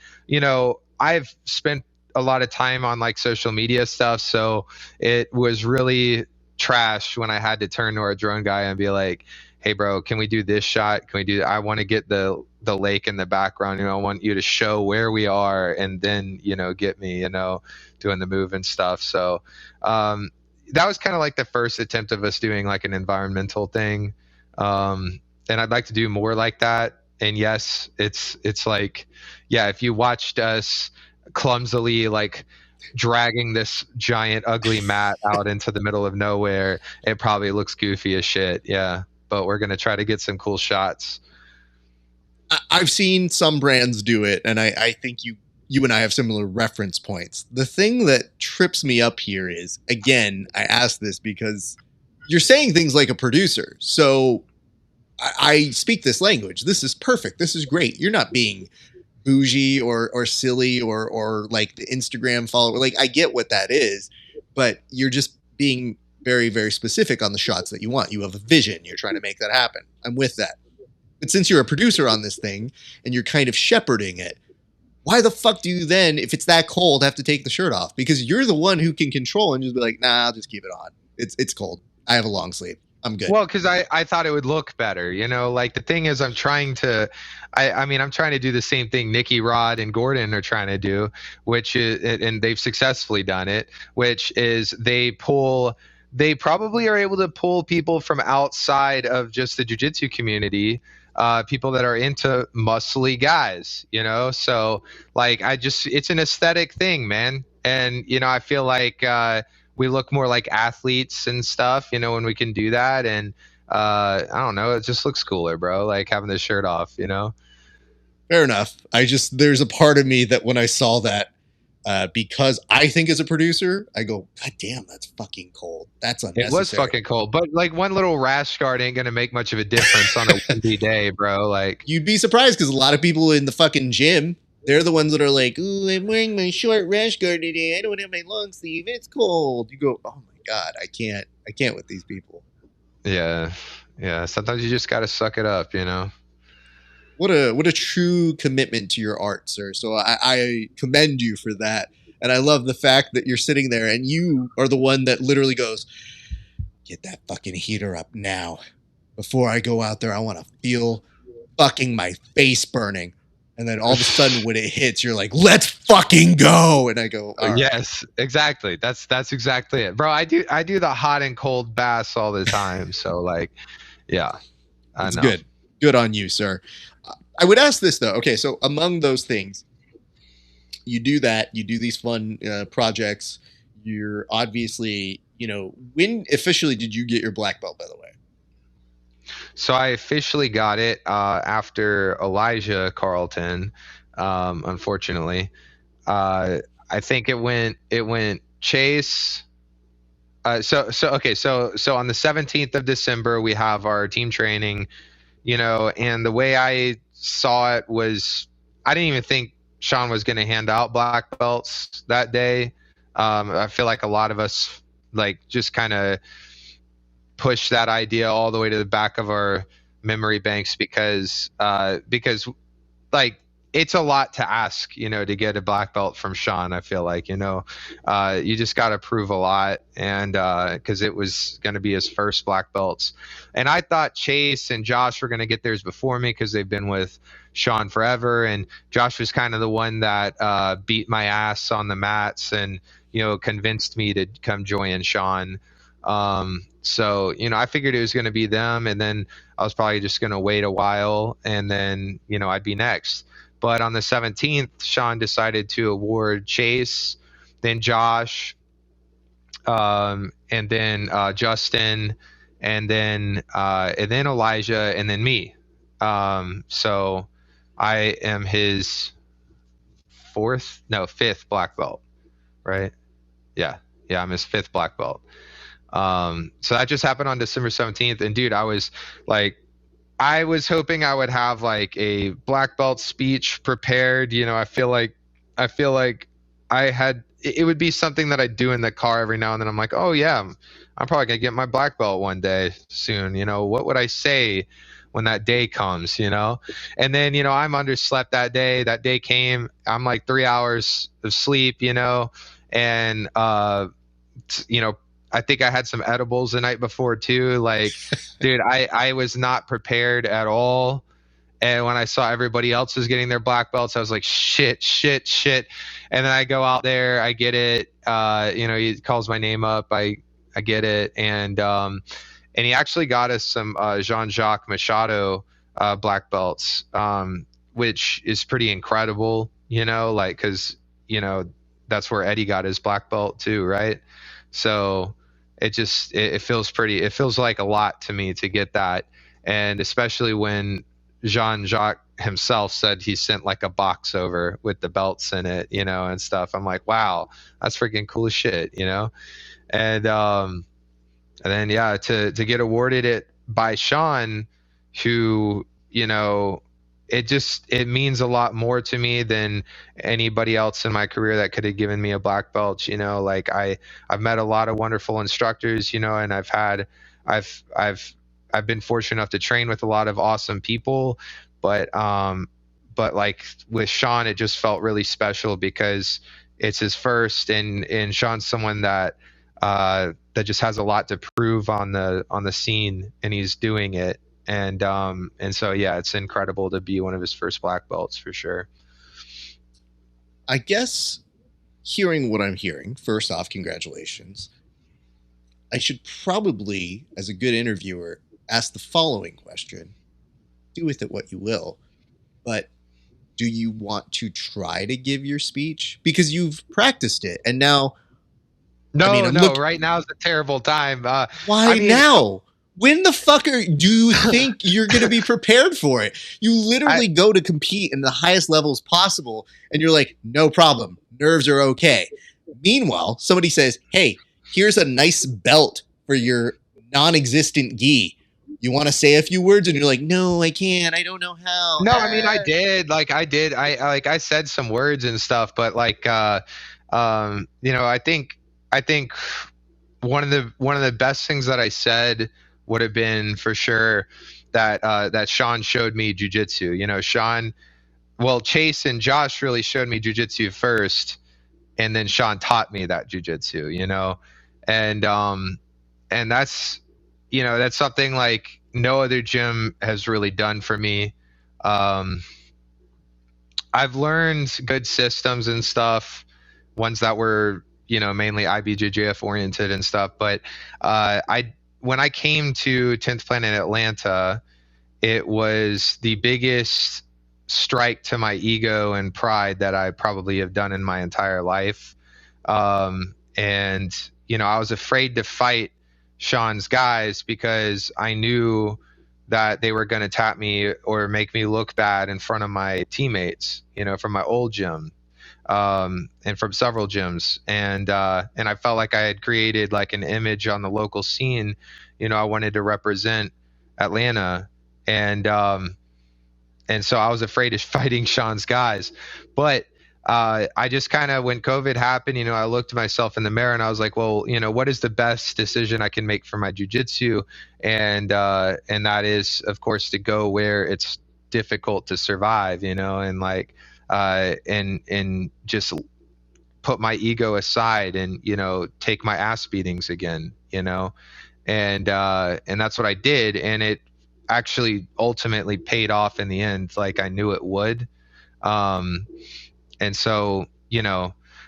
I've spent a lot of time on like social media stuff. So it was really trash when I had to turn to our drone guy and be like, hey bro, can we do this shot? Can we do that? I want to get the lake in the background. I want you to show where we are and then, get me, doing the move and stuff. So that was kind of like the first attempt of us doing like an environmental thing. And I'd like to do more like that. And yes, it's like, yeah, if you watched us clumsily like dragging this giant ugly mat out into the middle of nowhere, it probably looks goofy as shit. Yeah. But we're going to try to get some cool shots. I've seen some brands do it, and I think you and I have similar reference points. The thing that trips me up here is, again, I ask this because you're saying things like a producer. So I speak this language. This is perfect. This is great. You're not being bougie or silly or like the Instagram follower. Like, I get what that is, but you're just being very, very specific on the shots that you want. You have a vision. You're trying to make that happen. I'm with that. But since you're a producer on this thing and you're kind of shepherding it, why the fuck do you then, if it's that cold, have to take the shirt off? Because you're the one who can control and just be like, nah, I'll just keep it on. It's cold. I have a long sleeve. I'm good. Well, because I thought it would look better, like the thing is I'm trying to do the same thing Nicky Rod and Gordon are trying to do, which is, and they've successfully done it, which is they probably are able to pull people from outside of just the jiu-jitsu community, people that are into muscly guys, so like it's an aesthetic thing, man. And, I feel like, we look more like athletes and stuff, when we can do that. And I don't know, it just looks cooler, bro, like having the shirt off, Fair enough. There's a part of me that when I saw that, because I think as a producer, I go, God damn, that's fucking cold. That's unnecessary. It was fucking cold, but like one little rash guard ain't gonna make much of a difference on a windy day, bro. Like, you'd be surprised because a lot of people in the fucking gym, they're the ones that are like, ooh, I'm wearing my short rash guard today. I don't have my long sleeve. It's cold. You go, oh my God, I can't with these people. Yeah. Sometimes you just gotta suck it up, What a true commitment to your art, sir. So I commend you for that. And I love the fact that you're sitting there and you are the one that literally goes, get that fucking heater up now. Before I go out there, I want to feel fucking my face burning. And then all of a sudden when it hits, you're like, let's fucking go. And I go, all right. Yes, exactly. That's exactly it. Bro, I do the hot and cold baths all the time. So like, yeah. That's good. Good on you, sir. I would ask this though. Okay, so among those things, you do that. You do these fun projects. You're obviously, when officially did you get your black belt, by the way? So I officially got it after Elijah Carlton. Unfortunately, I think it went Chase. So on the 17th of December we have our team training, and the way I saw it was I didn't even think Sean was going to hand out black belts that day. I feel like a lot of us like just kind of push that idea all the way to the back of our memory banks because like it's a lot to ask, to get a black belt from Sean. I feel like, you just got to prove a lot. And because it was going to be his first black belts. And I thought Chase and Josh were going to get theirs before me because they've been with Sean forever. And Josh was kind of the one that beat my ass on the mats and, convinced me to come join Sean. So, I figured it was going to be them. And then I was probably just going to wait a while and then, I'd be next. But on the 17th, Sean decided to award Chase, then Josh, and then Justin, and then Elijah, and then me. So I am his fifth black belt, right? Yeah, I'm his fifth black belt. So that just happened on December 17th, and dude, I was hoping I would have like a black belt speech prepared. I feel like I had it would be something that I do in the car every now and then. I'm like, oh yeah, I'm probably gonna get my black belt one day soon. What would I say when that day comes? And then I'm underslept that day. That day came. I'm like 3 hours of sleep. And I think I had some edibles the night before too. Like, dude, I was not prepared at all. And when I saw everybody else was getting their black belts, I was like, shit. And then I go out there, I get it. He calls my name up. I get it. And he actually got us some Jean-Jacques Machado black belts, which is pretty incredible, cause that's where Eddie got his black belt too. Right. So it feels like a lot to me to get that. And especially when Jean-Jacques himself said he sent like a box over with the belts in it, and stuff. I'm like, wow, that's freaking cool as shit, And then yeah, to get awarded it by Sean, who, it means a lot more to me than anybody else in my career that could have given me a black belt. Like I've met a lot of wonderful instructors, and I've been fortunate enough to train with a lot of awesome people, but like with Sean, it just felt really special because it's his first, and Sean's someone that just has a lot to prove on the scene, and he's doing it. And so yeah, it's incredible to be one of his first black belts for sure. I guess hearing what I'm hearing, first off, congratulations. I should probably, as a good interviewer, ask the following question. Do with it what you will, but do you want to try to give your speech? Because you've practiced it, and now... Right now is a terrible time. Why now? When the fuck do you think you're going to be prepared for it? You literally go to compete in the highest levels possible, and you're like, no problem. Nerves are okay. Meanwhile, somebody says, hey, here's a nice belt for your non-existent gi. You want to say a few words? And you're like, no, I can't. I don't know how. No, I mean, I did. I said some words and stuff, but I think one of the best things that I said would have been for sure that Sean showed me jiu-jitsu. Chase and Josh really showed me jiu-jitsu first, and then Sean taught me that jiu-jitsu, and that's something like no other gym has really done for me. I've learned good systems and stuff, ones that were mainly IBJJF oriented and stuff. But when I came to 10th Planet Atlanta, it was the biggest strike to my ego and pride that I probably have done in my entire life. And I was afraid to fight Sean's guys because I knew that they were going to tap me or make me look bad in front of my teammates, from my old gym. And from several gyms, and I felt like I had created like an image on the local scene. I wanted to represent Atlanta, and so I was afraid of fighting Sean's guys. But I just kind of, when COVID happened, I looked at myself in the mirror and I was like, well, what is the best decision I can make for my jiu-jitsu? And that is, of course, to go where it's difficult to survive, and like. And just put my ego aside and, take my ass beatings again, and that's what I did. And it actually ultimately paid off in the end. Like I knew it would. And so,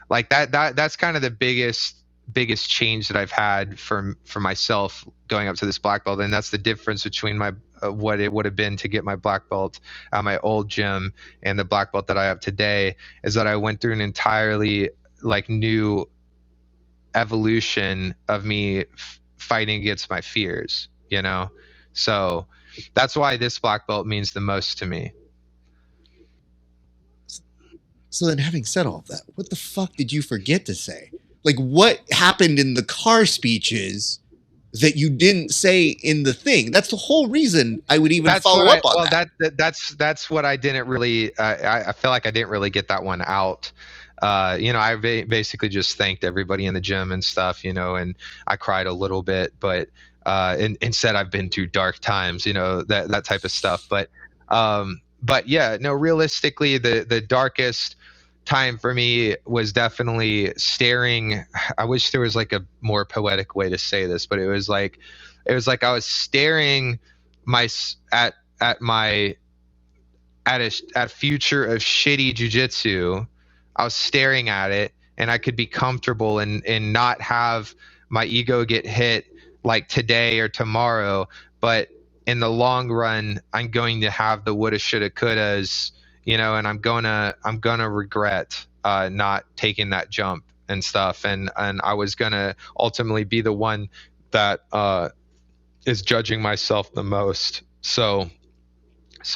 like that's kind of the biggest change that I've had for myself going up to this black belt. And that's the difference between my what it would have been to get my black belt at my old gym and the black belt that I have today, is that I went through an entirely like new evolution of me fighting against my fears, you know? So that's why this black belt means the most to me. So then, having said all of that, what the fuck did you forget to say? Like, what happened in the car speeches that you didn't say in the thing? That's the whole reason I would even follow up on that. That's what I didn't really. I feel like I didn't really get that one out. I basically just thanked everybody in the gym and stuff, and I cried a little bit, but and said I've been through dark times, that type of stuff. But yeah, no, realistically, the darkest time for me was definitely staring. I wish there was like a more poetic way to say this, but it was like I was staring my at my at a future of shitty jujitsu. I was staring at it, and I could be comfortable and not have my ego get hit like today or tomorrow. But in the long run, I'm going to have the woulda, shoulda, couldas, and I'm gonna regret not taking that jump and stuff. And I was gonna ultimately be the one that is judging myself the most. So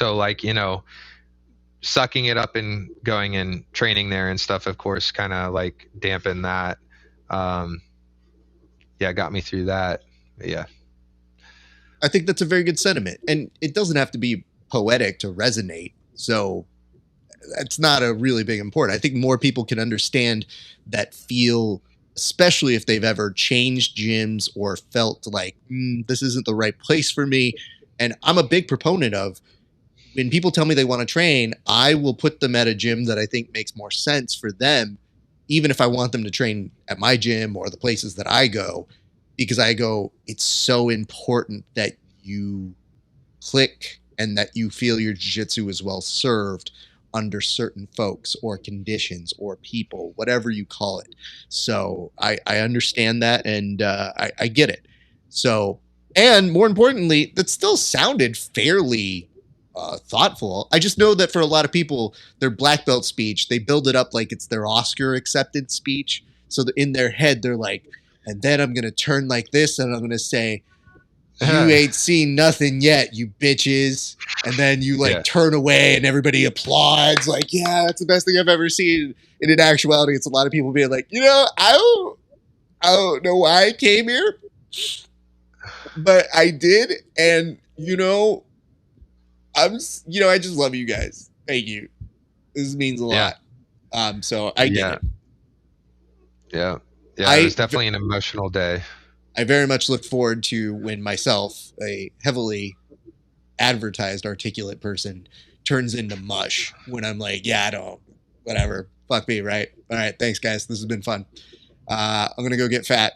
like, sucking it up and going and training there and stuff, of course, kind of like dampened that. Got me through that. But yeah. I think that's a very good sentiment. And it doesn't have to be poetic to resonate. So that's not a really big important. I think more people can understand that feel, especially if they've ever changed gyms or felt like, this isn't the right place for me. And I'm a big proponent of, when people tell me they want to train, I will put them at a gym that I think makes more sense for them, even if I want them to train at my gym or the places that I go, because I go, it's so important that you click and that you feel your jiu-jitsu is well served under certain folks or conditions or people, whatever you call it. So I understand that, and I get it. So, and more importantly, that still sounded fairly thoughtful. I just know that for a lot of people, their black belt speech, they build it up like it's their Oscar accepted speech. So in their head, they're like, and then I'm going to turn like this and I'm going to say, you ain't seen nothing yet, you bitches. And then you turn away and everybody applauds like, yeah, that's the best thing I've ever seen. And in actuality, it's a lot of people being like, I don't know why I came here, but I did. And, I just love you guys. Thank you. This means a lot. So I get it. Yeah. It was definitely an emotional day. I very much look forward to when myself, a heavily advertised articulate person, turns into mush when I'm like, yeah, I don't, whatever. Fuck me, right? All right, thanks, guys. This has been fun. I'm going to go get fat.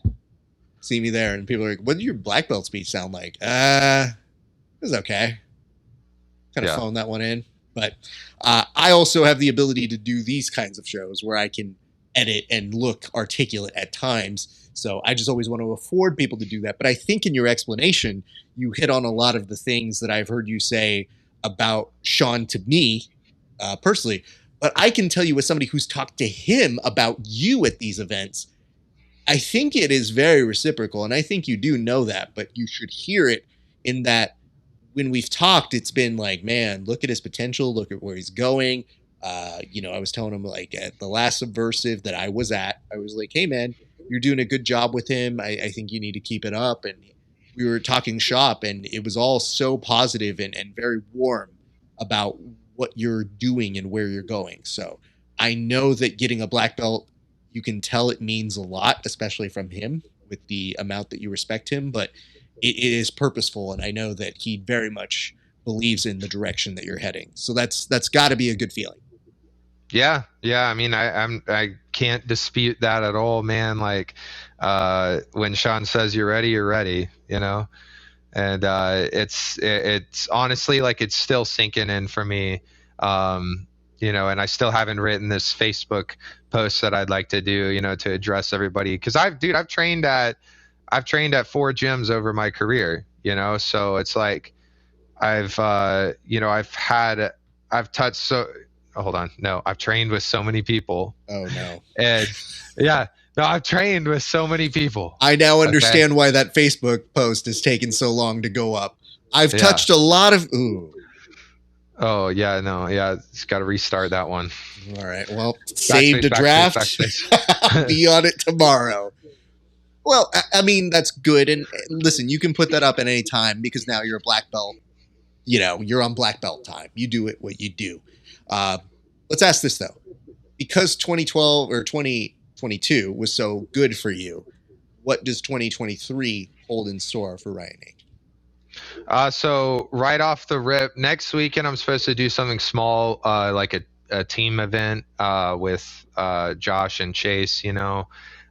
See me there. And people are like, what did your black belt speech sound like? It was okay. Kind of phone that one in. But I also have the ability to do these kinds of shows where I can edit and look articulate at times. So I just always want to afford people to do that. But I think in your explanation, you hit on a lot of the things that I've heard you say about Sean to me personally. But I can tell you, as somebody who's talked to him about you at these events, I think it is very reciprocal. And I think you do know that, but you should hear it in that when we've talked, it's been like, man, look at his potential. Look at where he's going. I was telling him, like, at the last Subversive that I was at, I was like, hey, man, you're doing a good job with him. I think you need to keep it up. And we were talking shop, and it was all so positive and very warm about what you're doing and where you're going. So I know that getting a black belt, you can tell it means a lot, especially from him with the amount that you respect him, but it is purposeful. And I know that he very much believes in the direction that you're heading. So that's got to be a good feeling. Yeah. I mean, I can't dispute that at all, man. Like, when Sean says you're ready, and it's honestly like it's still sinking in for me. And I still haven't written this Facebook post that I'd like to do, to address everybody. Cause I've trained at 4 gyms over my career, so it's like I've touched I've trained with so many people. Oh no. And yeah, No, I've trained with so many people. I now Okay. understand why that Facebook post has taken so long to go up. I've Yeah. touched a lot of. Ooh. Oh yeah, no, yeah, it's got to restart that one. All right. Well, saved a Backspace, draft. backspace. Be on it tomorrow. Well, I mean, that's good. And listen, you can put that up at any time because now you're a black belt. You know, you're on black belt time. You do it what you do. Let's ask this, though. Because 2012 or 2022 was so good for you, what does 2023 hold in store for Ryan Aitken? So right off the rip, next weekend I'm supposed to do something small, like a team event with Josh and Chase, you know,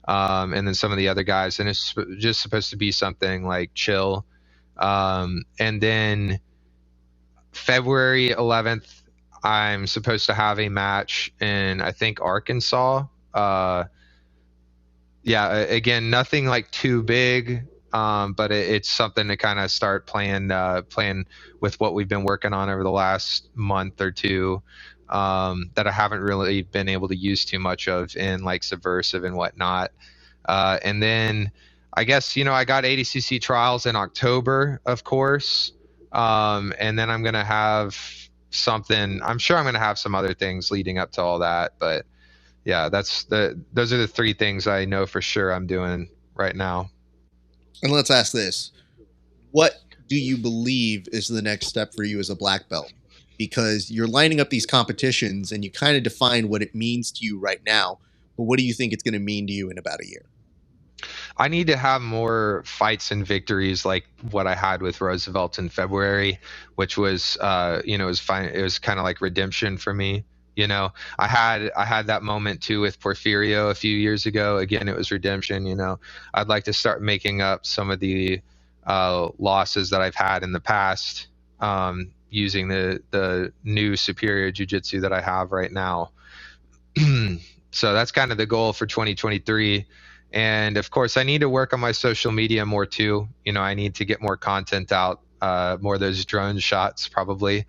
and then some of the other guys, and it's just supposed to be something like chill. And then February 11th, I'm supposed to have a match in, I think, Arkansas. Yeah, again, nothing like too big, but it's something to kind of start playing with what we've been working on over the last month or two, that I haven't really been able to use too much of in like Subversive and whatnot. And then I guess, you know, I got ADCC trials in October, of course. And then I'm going to have something, I'm sure I'm going to have some other things leading up to all that, but yeah, those are the three things I know for sure I'm doing right now. And let's ask this. What do you believe is the next step for you as a black belt? Because you're lining up these competitions and you kind of define what it means to you right now. But what do you think it's going to mean to you in about a year? I need to have more fights and victories like what I had with Roosevelt in February, which was, you know, it was fine. It was kind of like redemption for me. You know, I had that moment too with Porfirio a few years ago. Again, it was redemption. You know, I'd like to start making up some of the losses that I've had in the past, using the new superior jiu-jitsu that I have right now. So that's kind of the goal for 2023. And of course, I need to work on my social media more too. You know, I need to get more content out, more of those drone shots probably.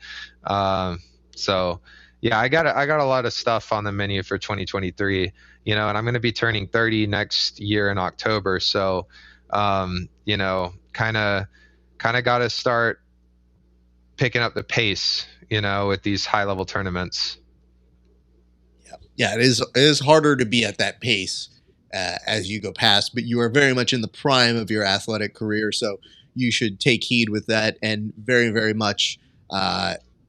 So yeah, I got a lot of stuff on the menu for 2023. You know, and I'm going to be turning 30 next year in October. So, you know, kind of got to start picking up the pace, you know, with these high level tournaments. Yeah, it is harder to be at that pace as you go past, but you are very much in the prime of your athletic career, so you should take heed with that and very, very much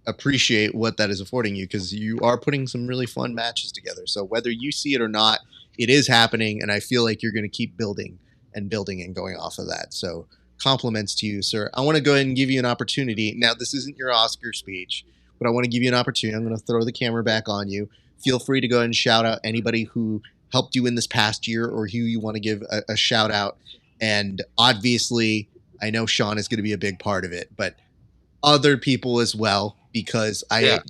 appreciate what that is affording you, because you are putting some really fun matches together. So whether you see it or not, it is happening, and I feel like you're going to keep building and going off of that. So compliments to you, sir. I want to go ahead and give you an opportunity. Now, this isn't your Oscar speech, but I want to give you an opportunity. I'm going to throw the camera back on you. Feel free to go ahead and shout out anybody who helped you in this past year or who you want to give a shout out. And obviously, I know Sean is going to be a big part of it, but other people as well, because I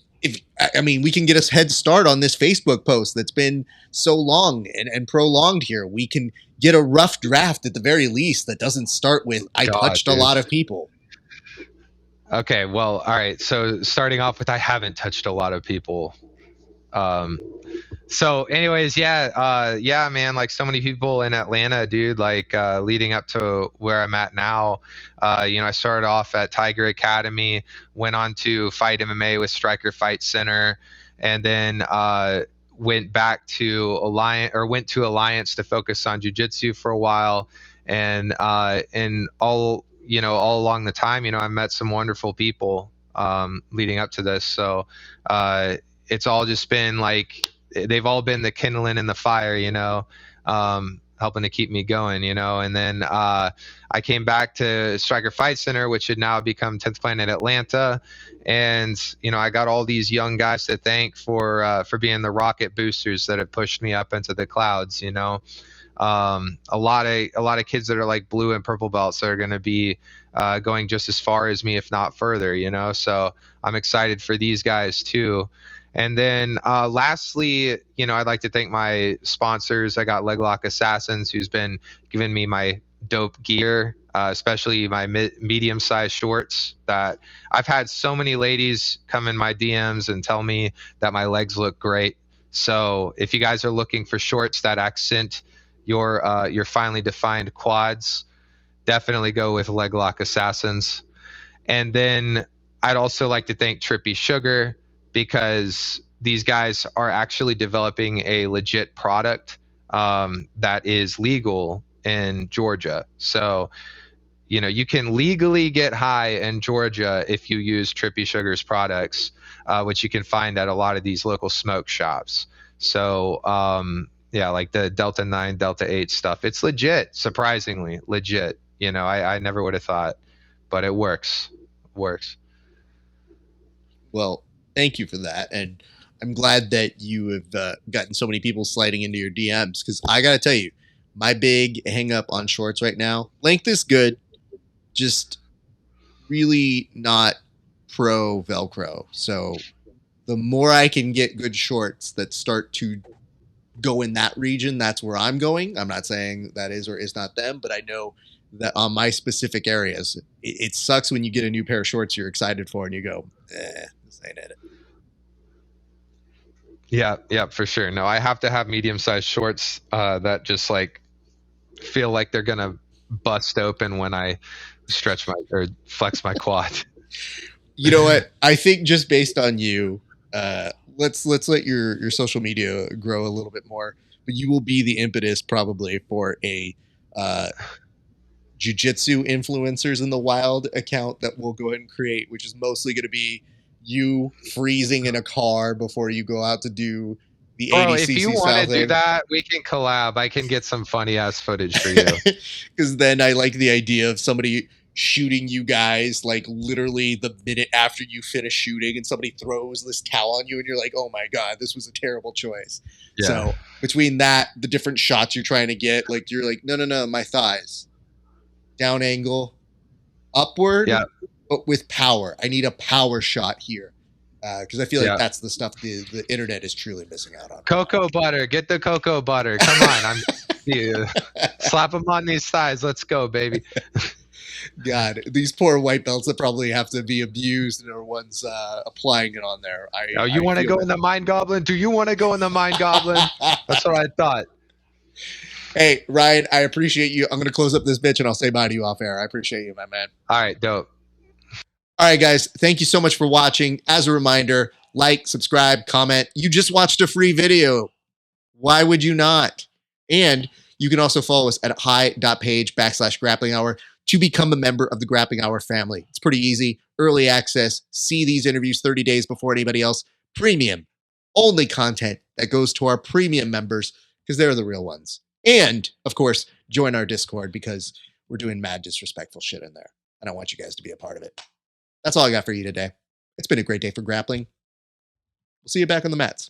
mean, we can get a head start on this Facebook post that's been so long and prolonged here. We can get a rough draft at the very least that doesn't start with, I touched a lot of people. Okay, well, all right. So starting off with, I haven't touched a lot of people. So anyways, yeah, man, like so many people in Atlanta, dude, like, leading up to where I'm at now, you know, I started off at Tiger Academy, went on to Fight MMA with Striker Fight Center, and then, went back to Alliance to focus on jiu-jitsu for a while. And all, you know, all along the time, you know, I met some wonderful people, leading up to this. So, it's all just been like, they've all been the kindling in the fire, you know, helping to keep me going, you know. And then I came back to Striker Fight Center, which had now become 10th Planet Atlanta. And, you know, I got all these young guys to thank for being the rocket boosters that have pushed me up into the clouds, you know. A lot of kids that are like blue and purple belts are going to be going just as far as me, if not further, you know. So I'm excited for these guys too. And then lastly, you know, I'd like to thank my sponsors. I got Leglock Assassins, who's been giving me my dope gear, especially my medium-sized shorts. That I've had so many ladies come in my DMs and tell me that my legs look great. So if you guys are looking for shorts that accent your finely defined quads, definitely go with leg lock assassins. And then I'd also like to thank Trippy Sugar, because these guys are actually developing a legit product that is legal in Georgia. So, you can legally get high in Georgia if you use Trippy Sugar's products, which you can find at a lot of these local smoke shops. So, yeah, like the Delta 9, Delta 8 stuff, it's legit, surprisingly legit. I never would have thought, but it works. Works. Well, thank you for that. And I'm glad that you have gotten so many people sliding into your DMs, because I got to tell you, my big hang up on shorts right now, length is good, just really not pro Velcro. So the more I can get good shorts that start to go in that region, that's where I'm going. I'm not saying that is or is not them, but I know that on my specific areas, it sucks when you get a new pair of shorts you're excited for and you go, this ain't it. Yeah, for sure. No, I have to have medium-sized shorts that just like feel like they're gonna bust open when I stretch my or flex my quad. You know what? I think just based on you, let's let your social media grow a little bit more. But you will be the impetus probably for a Jiu-Jitsu influencers in the wild account that we'll go ahead and create, which is mostly going to be you freezing in a car before you go out to do the Bro, if you 80cc want style to do thing. that, we can collab. I can get some funny ass footage for you. Because then I like the idea of somebody shooting you guys like literally the minute after you finish shooting, and somebody throws this towel on you and you're like, oh my god, this was a terrible choice. Yeah. So between that, the different shots you're trying to get, like you're like, no, my thighs, down angle, upward, Yeah. but with power. I need a power shot here, because I feel like that's the stuff the internet is truly missing out on. Cocoa butter, get the cocoa butter. Come on, I'm you. Slap them on these thighs. Let's go, baby. God, these poor white belts that probably have to be abused and are ones applying it on there. You want to go in the Mind Goblin? Do you want to go in the Mind Goblin? That's what I thought. Hey, Ryan, I appreciate you. I'm going to close up this bitch and I'll say bye to you off air. I appreciate you, my man. All right, dope. All right, guys, thank you so much for watching. As a reminder, like, subscribe, comment. You just watched a free video. Why would you not? And you can also follow us at HY.PAGE/GRAPPLINGHOUR to become a member of the Grappling Hour family. It's pretty easy. Early access, see these interviews 30 days before anybody else. Premium, only content that goes to our premium members because they're the real ones. And, of course, join our Discord because we're doing mad disrespectful shit in there. And I want you guys to be a part of it. That's all I got for you today. It's been a great day for grappling. We'll see you back on the mats.